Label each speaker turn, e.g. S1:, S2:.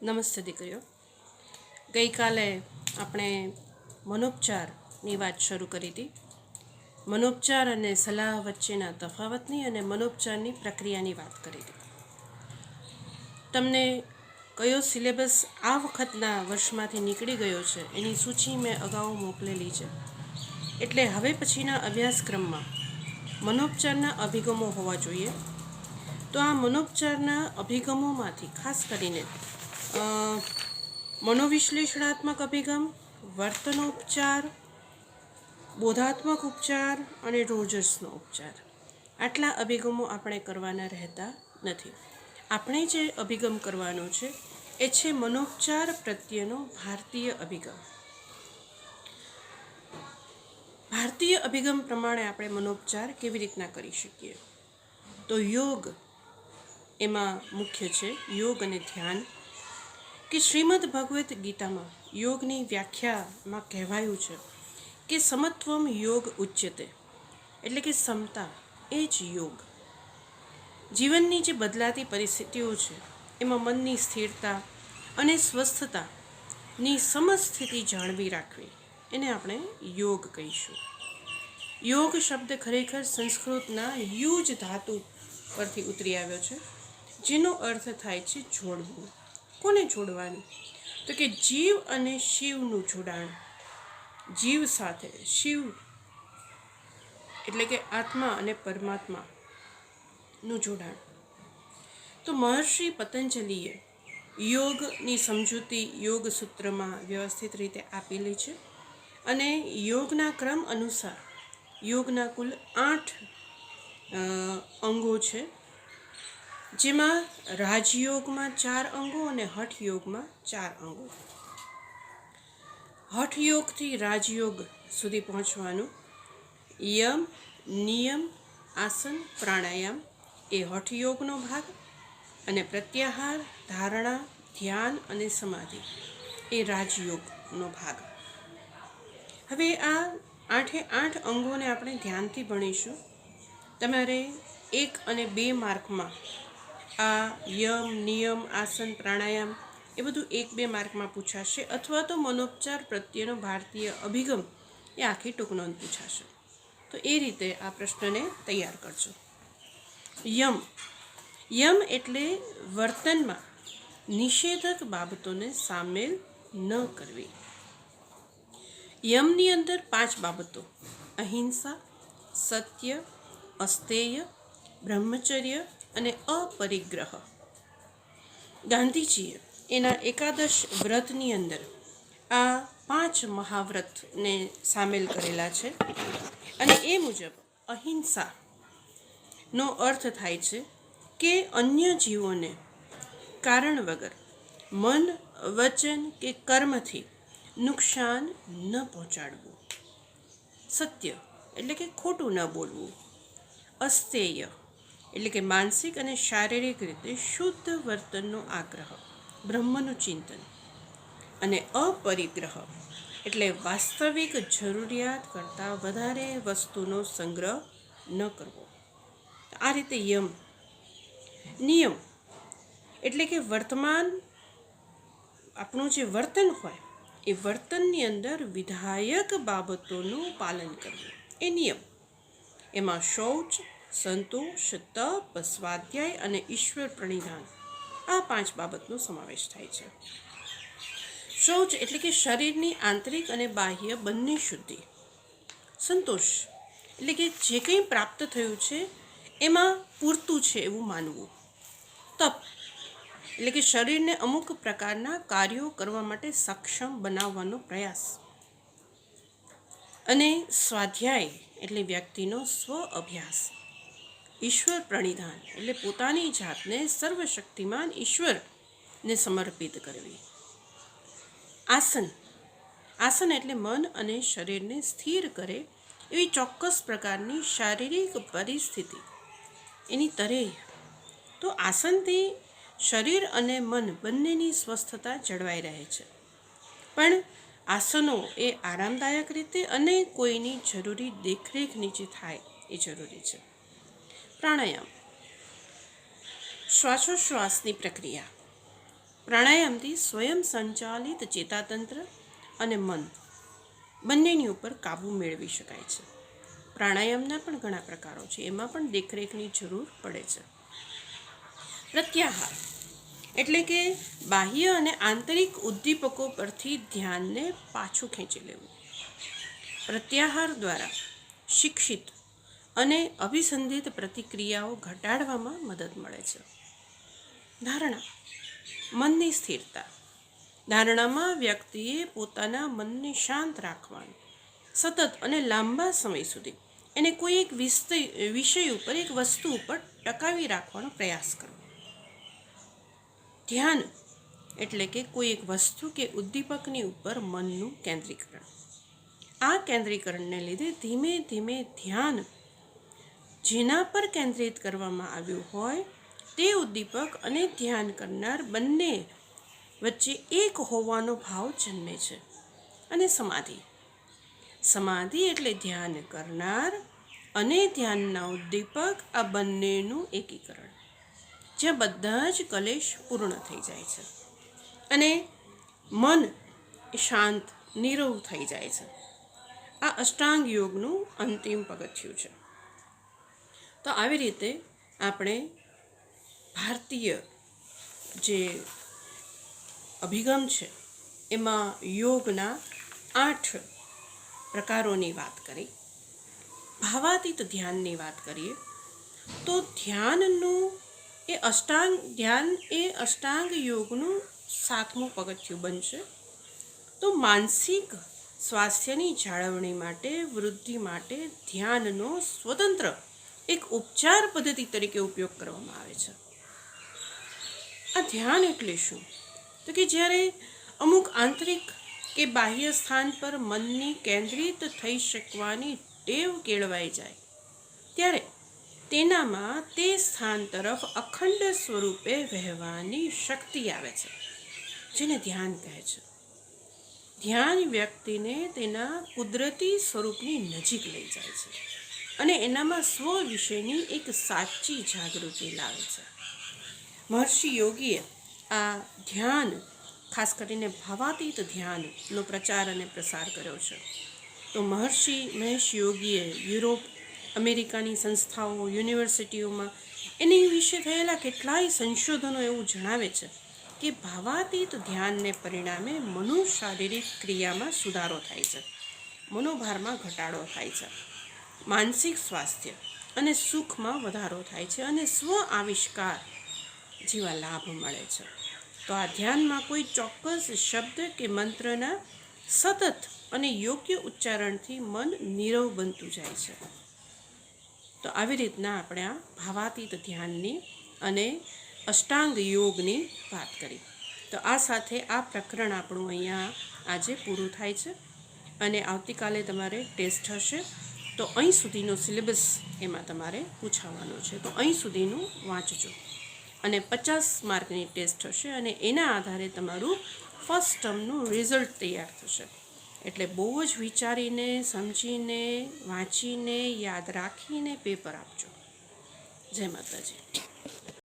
S1: નમસ્તે દીકરીઓ. ગઈકાલે આપણે મનોપચારની વાત શરૂ કરી હતી. મનોપચાર અને સલાહ વચ્ચેના તફાવતની અને મનોપચારની પ્રક્રિયાની વાત કરી હતી. તમને કયો સિલેબસ આ વખતના વર્ષમાંથી નીકળી ગયો છે એની સૂચિ મેં અગાઉ મોકલેલી છે. એટલે હવે પછીના અભ્યાસક્રમમાં મનોપચારના અભિગમો હોવા જોઈએ. તો આ મનોપચારના અભિગમોમાંથી ખાસ કરીને મનોવિશ્લેષણાત્મક અભિગમ, વર્તનોપચાર, બોધાત્મક ઉપચાર અને રોજર્સનો ઉપચાર, આટલા અભિગમો આપણે કરવાના રહેતા નથી. આપણે જે અભિગમ કરવાનો છે એ છે મનોપચાર પ્રત્યેનો ભારતીય અભિગમ. ભારતીય અભિગમ પ્રમાણે આપણે મનોપચાર કેવી રીતના કરી શકીએ? તો યોગ એમાં મુખ્ય છે, યોગ અને ધ્યાન. કે શ્રીમદ ભગવદ્ ગીતામાં યોગની વ્યાખ્યામાં કહેવાયું છે કે સમત્વમ યોગ ઉચ્યતે, એટલે કે સમતા એ જ યોગ. જીવનની જે બદલાતી પરિસ્થિતિઓ છે એમાં મનની સ્થિરતા અને સ્વસ્થતાની સમસ્થિતિ જાળવી રાખવી, એને આપણે યોગ કહીશું. યોગ શબ્દ ખરેખર સંસ્કૃતના યુજ ધાતુ પરથી ઉતરી આવ્યો છે, જેનો અર્થ થાય છે જોડવું. કોને જોડવાનું? તો કે જીવ અને શિવનું જોડાણ. જીવ સાથે શિવ એટલે કે આત્મા અને પરમાત્માનું જોડાણ. તો મહર્ષિ પતંજલિએ યોગની સમજૂતી યોગ સૂત્રમાં વ્યવસ્થિત રીતે આપેલી છે. અને યોગના ક્રમ અનુસાર યોગના કુલ 8 અંગો છે, જેમાં રાજયોગમાં 4 અંગો અને હઠયોગમાં 4 અંગો. હઠયોગથી રાજયોગ સુધી પહોંચવાનું. યમ, નિયમ, આસન, પ્રાણાયામ એ હઠયોગનો ભાગ, અને પ્રત્યાહાર, ધારણા, ધ્યાન અને સમાધિ એ રાજયોગનો ભાગ. હવે આ 8 અંગોને આપણે ધ્યાનથી ભણીશું. તમારે 1 અને 2 માર્કમાં આ યમ, નિયમ, આસન, પ્રાણાયામ એ બધું 1-2 માર્કમાં પૂછાશે, અથવા તો મનોપચાર પ્રત્યેનો ભારતીય અભિગમ એ આખી ટૂંકનોંધ પૂછાશે. તો એ રીતે આ પ્રશ્નને તૈયાર કરજો. યમ. યમ એટલે વર્તનમાં નિષેધક બાબતોને સામેલ ન કરવી. યમની અંદર 5 બાબતો: અહિંસા, સત્ય, અસ્તેય, બ્રહ્મચર્ય અને અપરિગ્રહ. ગાંધીજીએ એના એકાદશ વ્રતની અંદર આ 5 મહાવ્રતને સામેલ કરેલા છે. અને એ મુજબ અહિંસાનો અર્થ થાય છે કે અન્ય જીવોને કારણ વગર મન, વચન કે કર્મથી નુકસાન ન પહોંચાડવું. સત્ય એટલે કે ખોટું ન બોલવું. અસ્તેય એટલે કે માનસિક અને શારીરિક રીતે શુદ્ધ વર્તનનો આગ્રહ, બ્રહ્મનું ચિંતન. અને અપરિગ્રહ એટલે વાસ્તવિક જરૂરિયાત કરતાં વધારે વસ્તુનો સંગ્રહ ન કરવો. આ રીતે યમ. નિયમ એટલે કે વર્તમાન આપણું જે વર્તન હોય એ વર્તનની અંદર વિધાયક બાબતોનું પાલન કરવું, એ નિયમ. એમાં શૌચ, સંતોષ, તપ, સ્વાધ્યાય અને ઈશ્વર પ્રણિધાન, આ 5 બાબતનો સમાવેશ થાય છે. શૌચ એટલે કે શરીરની આંતરિક અને બાહ્ય બંને શુદ્ધિ. સંતોષ એટલે કે જે કંઈ પ્રાપ્ત થયું છે એમાં પૂરતું છે એવું માનવું. તપ એટલે કે શરીરને અમુક પ્રકારના કાર્યો કરવા માટે સક્ષમ બનાવવાનો પ્રયાસ. અને સ્વાધ્યાય એટલે વ્યક્તિનો સ્વ અભ્યાસ. ઈશ્વર પ્રણિધાન એટલે પોતાની જાતને સર્વશક્તિમાન ઈશ્વરને સમર્પિત કરવી. આસન. આસન એટલે મન અને શરીરને સ્થિર કરે એવી ચોક્કસ પ્રકારની શારીરિક પરિસ્થિતિ, એની તરેહ. તો આસનથી શરીર અને મન બંનેની સ્વસ્થતા જળવાઈ રહે છે. પણ આસનો એ આરામદાયક રીતે અને કોઈની જરૂરી દેખરેખ નીચે થાય એ જરૂરી છે. પ્રાણાયામ શ્વાસોશ્વાસની પ્રક્રિયા. પ્રાણાયામથી સ્વયં સંચાલિત ચેતાતંત્ર અને મન બંનેની ઉપર કાબૂ મેળવી શકાય છે. પ્રાણાયામના પણ ઘણા પ્રકારો છે, એમાં પણ દેખરેખની જરૂર પડે છે. પ્રત્યાહાર એટલે કે બાહ્ય અને આંતરિક ઉદ્દીપકો પરથી ધ્યાનને પાછું ખેંચી લેવું. પ્રત્યાહાર દ્વારા શિક્ષિત અને અભિસંધિત પ્રતિક્રિયાઓ ઘટાડવામાં મદદ મળે છે. ધારણા, મનની સ્થિરતા. ધારણામાં વ્યક્તિએ પોતાના મનને શાંત રાખવાનું, સતત અને લાંબા સમય સુધી એને કોઈ એક વિષય ઉપર, એક વસ્તુ ઉપર ટકાવી રાખવાનો પ્રયાસ કરવો. ધ્યાન એટલે કે કોઈ એક વસ્તુ કે ઉદ્દીપકની ઉપર મનનું કેન્દ્રીકરણ. આ કેન્દ્રીકરણને લીધે ધીમે ધીમે ધ્યાન જેના પર કેન્દ્રિત કરવામાં આવ્યું હોય તે ઉદ્દીપક અને ધ્યાન કરનાર બંને વચ્ચે એક હોવાનો ભાવ જન્મે છે. અને સમાધિ. સમાધિ એટલે ધ્યાન કરનાર અને ધ્યાનના ઉદ્દીપક આ બંનેનું એકીકરણ, જ્યાં બધા જ કલેશ પૂર્ણ થઈ જાય છે અને મન શાંત, નીરવ થઈ જાય છે. આ અષ્ટાંગ યોગનું અંતિમ પગથિયું છે. તો આવી રીતે આપણે ભારતીય જે અભિગમ છે એમાં યોગના 8 પ્રકારોની વાત કરી. ભાવાતીત ધ્યાનની વાત કરીએ તો ધ્યાન એ અષ્ટાંગ યોગનું 7મું પગથિયું બનશે. તો માનસિક સ્વાસ્થ્યની જાળવણી માટે, વૃદ્ધિ માટે ધ્યાનનો સ્વતંત્ર એક ઉપચાર પદ્ધતિ તરીકે ઉપયોગ કરવામાં આવે છે. આ ધ્યાન એટલે શું? તો કે જ્યારે અમુક આંતરિક કે બાહ્ય સ્થાન પર મનની કેન્દ્રિત થઈ શકવાની ટેવ કેળવાઈ જાય ત્યારે તેનામાં તે સ્થાન તરફ અખંડ સ્વરૂપે વહેવાની શક્તિ આવે છે, જેને ધ્યાન કહે છે. ધ્યાન વ્યક્તિને તેના કુદરતી સ્વરૂપની નજીક લઈ જાય છે અને એનામાં સ્વ વિશેની એક સાચી જાગૃતિ લાવે છે. મહર્ષિ યોગીએ આ ધ્યાન, ખાસ કરીને ભાવાતીત ધ્યાનનો પ્રચાર અને પ્રસાર કર્યો છે. તો મહર્ષિ મહેશ યોગીએ યુરોપ, અમેરિકાની સંસ્થાઓ, યુનિવર્સિટીઓમાં એની વિશે થયેલા કેટલાય સંશોધનો એવું જણાવે છે કે ભાવાતીત ધ્યાનને પરિણામે મનોશારીરિક ક્રિયામાં સુધારો થાય છે, મનોભારમાં ઘટાડો થાય છે, માનસિક સ્વાસ્થ્ય અને સુખમાં વધારો થાય છે અને સ્વ આવિષ્કાર જેવા લાભ મળે છે. તો આ ધ્યાનમાં કોઈ ચોક્કસ શબ્દ કે મંત્રના સતત અને યોગ્ય ઉચ્ચારણથી મન નીરવ બનતું જાય છે. તો આવી રીતના આપણે આ ભાવાતીત ધ્યાનની અને અષ્ટાંગ યોગની વાત કરી. તો આ સાથે આ પ્રકરણ આપણું અહીંયા આજે પૂરું થાય છે અને આવતીકાલે તમારે ટેસ્ટ હશે. તો અહીં સુધીનો સિલેબસ એમાં તમારે પૂછાવાનો છે, તો અહીં સુધીનું વાંચજો અને 50 માર્કની ટેસ્ટ હશે અને એના આધારે તમારું ફર્સ્ટ ટર્મનું રિઝલ્ટ તૈયાર થશે. એટલે બહુ જ વિચારીને, સમજીને, વાંચીને, યાદ રાખીને પેપર આપજો. જય માતાજી.